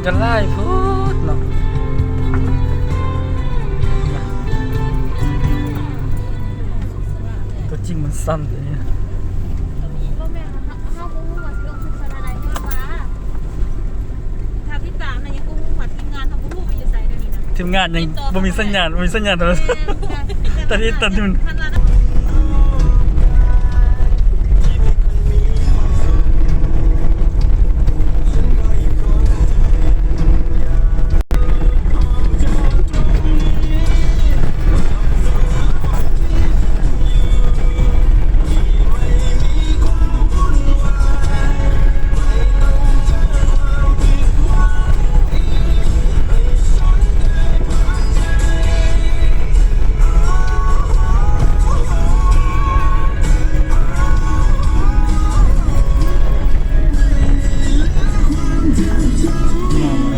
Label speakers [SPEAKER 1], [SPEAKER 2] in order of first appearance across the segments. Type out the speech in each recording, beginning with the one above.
[SPEAKER 1] กันไล่พูดเนาะตัวจริงมันสั้นเลยเนี่ย
[SPEAKER 2] พ่อแม่เขากุ้งหัวสิลงศึกษาอะไรให้มาถ้าพี่ตามนะยังกุ้งหัวทีมงานเขากุ้งไปอยู่ใส่เดี๋ยวนี้นะ
[SPEAKER 1] ทีมงานยังบ่มีสัญญาณโทรศัพท์ตอนนี้มัน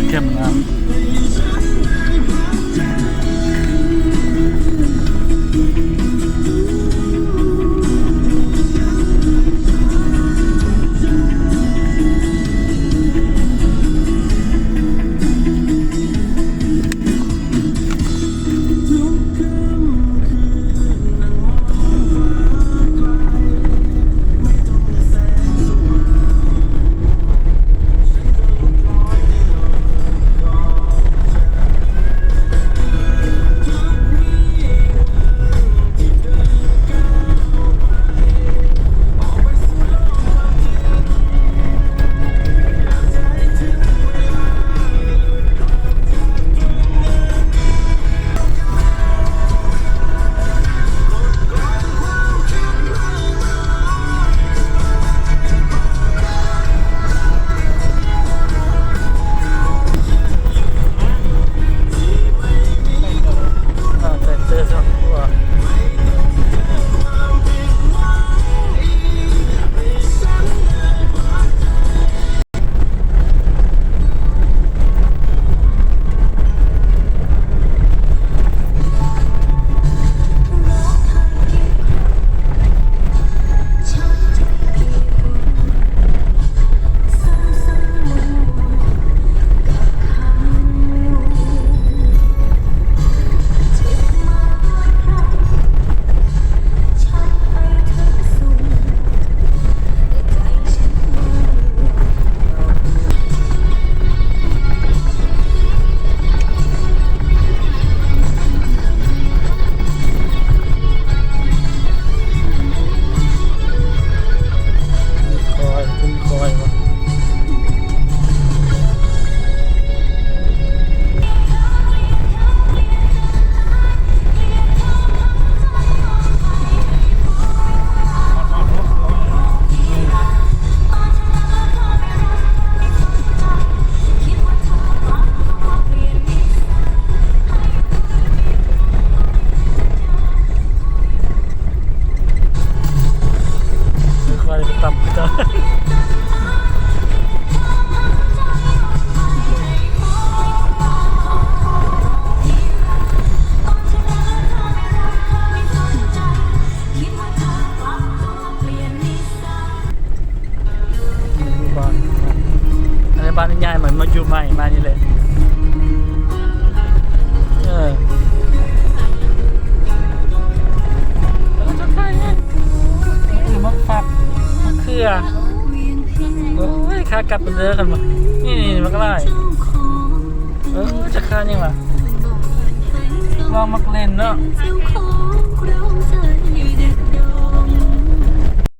[SPEAKER 1] เข้มงามต่ำจ้ะบ้านใหญ่เหมือนมาอยู่ใหม่มานี่เลยจะใครเนี่ยมะฟักมะเขือโอ้ยขากลับไปเด้อกันมานี่มะกะไล่จะฆ่ายังวะลองมักเล่นเนาะ